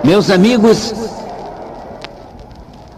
Meus amigos,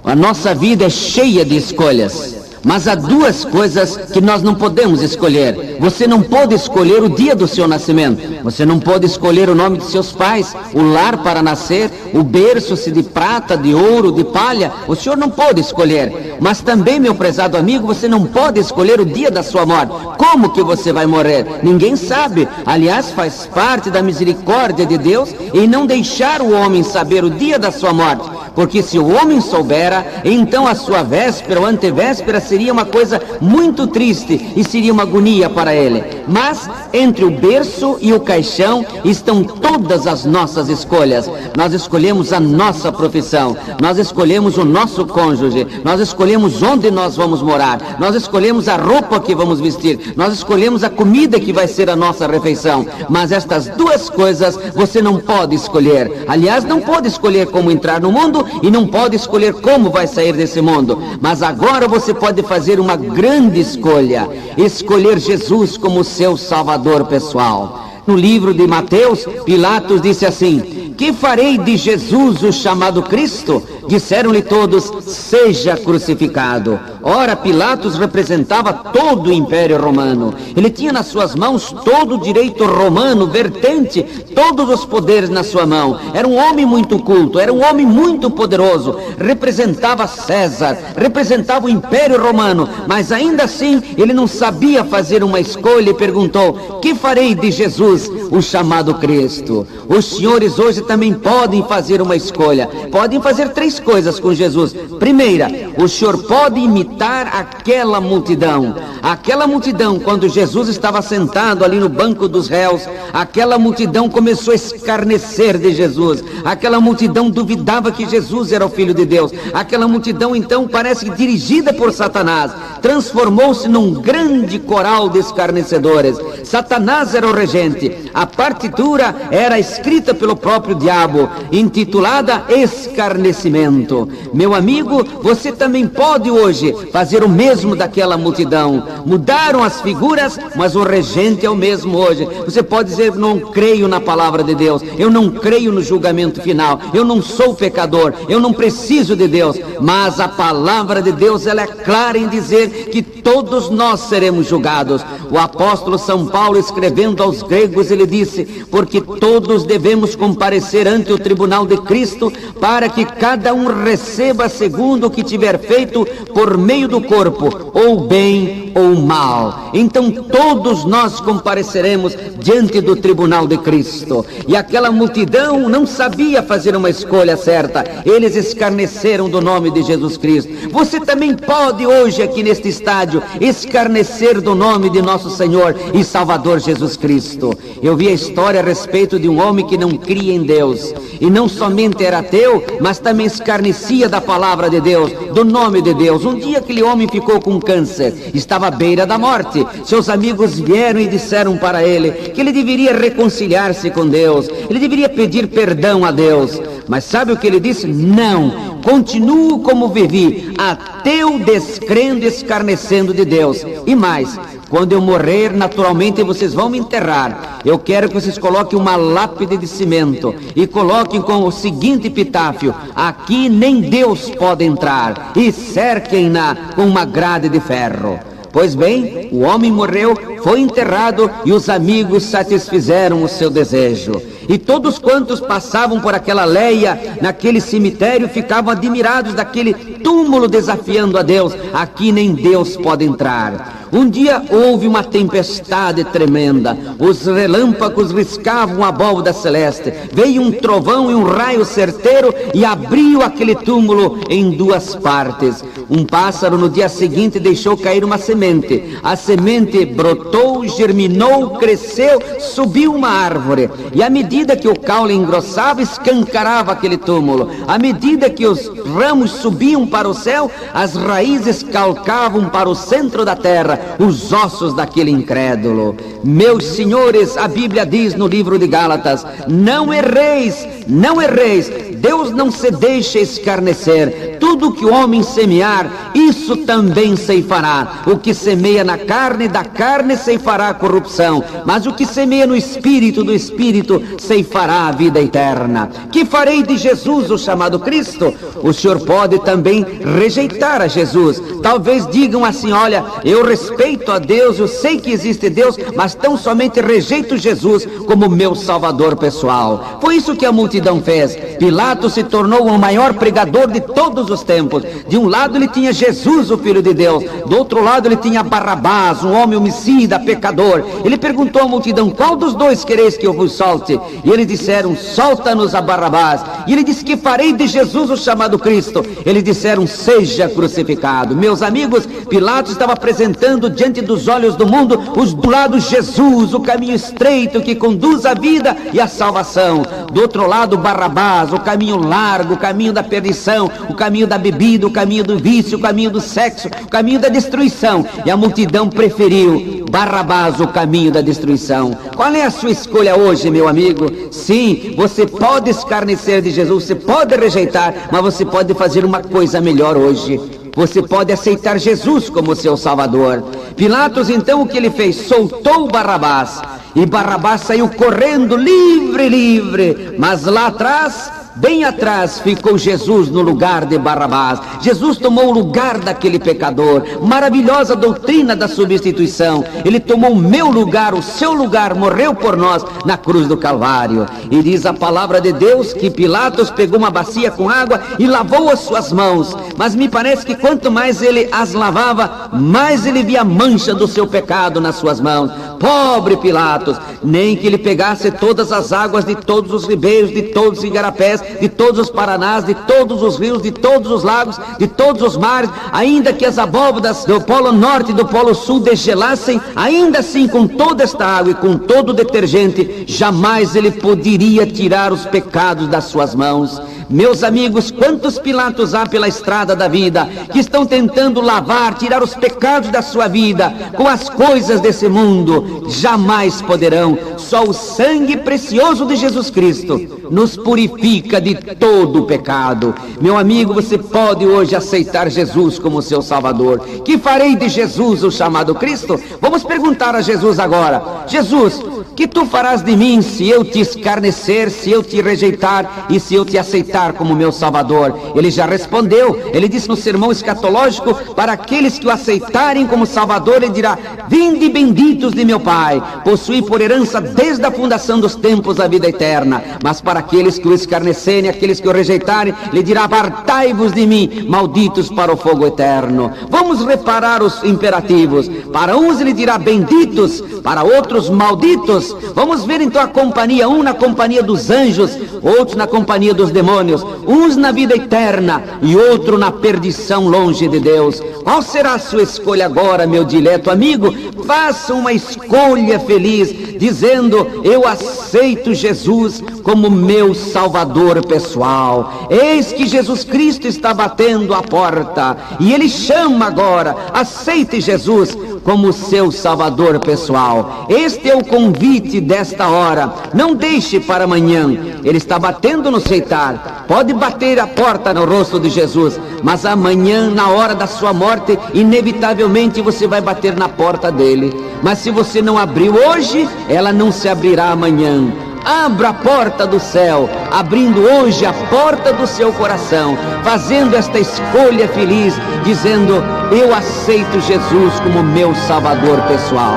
a nossa vida é cheia de escolhas, mas há duas coisas que nós não podemos escolher. Você não pode escolher o dia do seu nascimento, você não pode escolher o nome de seus pais, o lar para nascer, o berço, se de prata, de ouro, de palha, o senhor não pode escolher. Mas também, meu prezado amigo, você não pode escolher o dia da sua morte. Como que você vai morrer? Ninguém sabe. Aliás, faz parte da misericórdia de Deus em não deixar o homem saber o dia da sua morte, porque se o homem soubera, então a sua véspera ou antevéspera seria uma coisa muito triste e seria uma agonia para ele. Mas entre o berço e o caixão estão todas as nossas escolhas. Nós escolhemos a nossa profissão, nós escolhemos o nosso cônjuge, nós escolhemos onde nós vamos morar, nós escolhemos a roupa que vamos vestir, nós escolhemos a comida que vai ser a nossa refeição. Mas estas duas coisas você não pode escolher. Aliás, não pode escolher como entrar no mundo e não pode escolher como vai sair desse mundo. Mas agora você pode fazer uma grande escolha: escolher Jesus como seu Salvador pessoal. No livro de Mateus, Pilatos disse assim: que farei de Jesus, o chamado Cristo? Disseram-lhe todos: seja crucificado. Ora, Pilatos representava todo o Império Romano. Ele tinha nas suas mãos todo o direito romano, vertente, todos os poderes na sua mão. Era um homem muito culto, era um homem muito poderoso. Representava César, representava o Império Romano, mas ainda assim ele não sabia fazer uma escolha e perguntou: que farei de Jesus, o chamado Cristo? Os senhores hoje também podem fazer uma escolha. Podem fazer três coisas com Jesus. Primeira, o senhor pode imitar aquela multidão. Aquela multidão, quando Jesus estava sentado ali no banco dos réus, aquela multidão começou a escarnecer de Jesus. Aquela multidão duvidava que Jesus era o Filho de Deus. Aquela multidão, então, parece que dirigida por Satanás, transformou-se num grande coral de escarnecedores. Satanás era o regente. A partitura era escrita pelo próprio diabo, intitulada Escarnecimento. Meu amigo, você também pode hoje fazer o mesmo daquela multidão. Mudaram as figuras, mas o regente é o mesmo hoje. Você pode dizer: não creio na palavra de Deus, eu não creio no julgamento final, eu não sou pecador, eu não preciso de Deus. Mas a palavra de Deus, ela é clara em dizer que todos nós seremos julgados. O apóstolo São Paulo, escrevendo aos gregos, ele disse: porque todos devemos comparecer ante o tribunal de Cristo, para que cada um receba segundo o que tiver feito por meio do corpo, ou bem ou mal. Então todos nós compareceremos diante do tribunal de Cristo. E aquela multidão não sabia fazer uma escolha certa. Eles escarneceram do nome de Jesus Cristo. Você também pode hoje aqui neste estádio escarnecer do nome de nosso Senhor e Salvador Jesus Cristo. Eu vi a história a respeito de um homem que não cria em Deus, e não somente era ateu, mas também escarnecia da palavra de Deus, do nome de Deus. Um dia aquele homem ficou com câncer, estava à beira da morte. Seus amigos vieram e disseram para ele que ele deveria reconciliar-se com Deus, ele deveria pedir perdão a Deus. Mas sabe o que ele disse? Não, continuo como vivi, ateu, descrendo, escarnecendo de Deus. E mais, quando eu morrer, naturalmente vocês vão me enterrar. Eu quero que vocês coloquem uma lápide de cimento e coloquem com o seguinte epitáfio: aqui nem Deus pode entrar, e cerquem-na com uma grade de ferro. Pois bem, o homem morreu, foi enterrado, e os amigos satisfizeram o seu desejo. E todos quantos passavam por aquela leia, naquele cemitério, ficavam admirados daquele túmulo, desafiando a Deus: aqui nem Deus pode entrar. Um dia houve uma tempestade tremenda, os relâmpagos riscavam a abóbada celeste, veio um trovão e um raio certeiro e abriu aquele túmulo em duas partes. Um pássaro no dia seguinte deixou cair uma semente. A semente brotou, germinou, cresceu, subiu uma árvore, e à medida que o caule engrossava, escancarava aquele túmulo. À medida que os ramos subiam para o céu, as raízes calcavam para o centro da terra, os ossos daquele incrédulo. Meus senhores, a Bíblia diz no livro de Gálatas: não erreis, não erreis, Deus não se deixa escarnecer. Tudo que o homem semear, isso também ceifará. O que semeia na carne, da carne ceifará a corrupção, mas o que semeia no Espírito, do Espírito ceifará a vida eterna. Que farei de Jesus, o chamado Cristo? O senhor pode também rejeitar a Jesus. Talvez digam assim: olha, eu respeito a Deus, eu sei que existe Deus, mas tão somente rejeito Jesus como meu Salvador pessoal. Foi isso que a multidão fez. Pilatos se tornou o maior pregador de todos os tempos. De um lado ele tinha Jesus, o Filho de Deus, do outro lado ele tinha Barrabás, um homem homicida, pecador. Ele perguntou à multidão: qual dos dois quereis que eu vos solte? E eles disseram: solta-nos a Barrabás. E ele disse: que farei de Jesus, o chamado Cristo? Eles disseram: seja crucificado. Meus amigos, Pilatos estava apresentando diante dos olhos do mundo do lado Jesus, o caminho estreito que conduz à vida e à salvação. Do outro lado, Barrabás, o caminho largo, o caminho da perdição, o caminho da bebida, o caminho do vício, o caminho do sexo, o caminho da destruição. E a multidão preferiu Barrabás, o caminho da destruição. Qual é a sua escolha hoje, meu amigo? Sim, você pode escarnecer de Jesus, você pode rejeitar, mas você pode fazer uma coisa melhor hoje. Você pode aceitar Jesus como seu Salvador. Pilatos, então, o que ele fez? Soltou Barrabás. E Barrabás saiu correndo, livre, livre. Mas lá atrás, bem atrás, ficou Jesus no lugar de Barrabás. Jesus tomou o lugar daquele pecador. Maravilhosa doutrina da substituição. Ele tomou o meu lugar, o seu lugar, morreu por nós na cruz do Calvário. E diz a palavra de Deus que Pilatos pegou uma bacia com água e lavou as suas mãos. Mas me parece que quanto mais ele as lavava, mais ele via a mancha do seu pecado nas suas mãos. Pobre Pilatos, nem que ele pegasse todas as águas de todos os ribeiros, de todos os igarapés, de todos os paranás, de todos os rios, de todos os lagos, de todos os mares, ainda que as abóbodas do Polo Norte e do Polo Sul degelassem, ainda assim, com toda esta água e com todo o detergente, jamais ele poderia tirar os pecados das suas mãos. Meus amigos, quantos Pilatos há pela estrada da vida que estão tentando lavar, tirar os pecados da sua vida com as coisas desse mundo? Jamais poderão. Só o sangue precioso de Jesus Cristo nos purifica de todo o pecado. Meu amigo, você pode hoje aceitar Jesus como seu Salvador. Que farei de Jesus, o chamado Cristo? Vamos perguntar a Jesus agora: Jesus, que tu farás de mim se eu te escarnecer, se eu te rejeitar e se eu te aceitar como meu Salvador? Ele já respondeu. Ele disse no sermão escatológico: para aqueles que o aceitarem como Salvador, ele dirá: vinde benditos de meu Pai, possuí por herança desde a fundação dos tempos a vida eterna. Mas para aqueles que o escarnecerem, aqueles que o rejeitarem, ele dirá: apartai-vos de mim, malditos para o fogo eterno. Vamos reparar os imperativos. Para uns ele dirá benditos, para outros malditos. Vamos ver então a companhia, um na companhia dos anjos, outros na companhia dos demônios, uns na vida eterna e outro na perdição longe de Deus. Qual será a sua escolha agora, meu dileto amigo? Faça uma escolha feliz, dizendo: eu aceito Jesus como meu Salvador pessoal. Eis que Jesus Cristo está batendo a porta e Ele chama agora. Aceite Jesus como seu Salvador pessoal. Este é o convite desta hora. Não deixe para amanhã. Ele está batendo no aceitar. Pode bater a porta no rosto de Jesus, mas amanhã, na hora da sua morte, inevitavelmente você vai bater na porta dele. Mas se você não abriu hoje, ela não se abrirá amanhã. Abra a porta do céu, abrindo hoje a porta do seu coração, fazendo esta escolha feliz, dizendo: eu aceito Jesus como meu Salvador pessoal.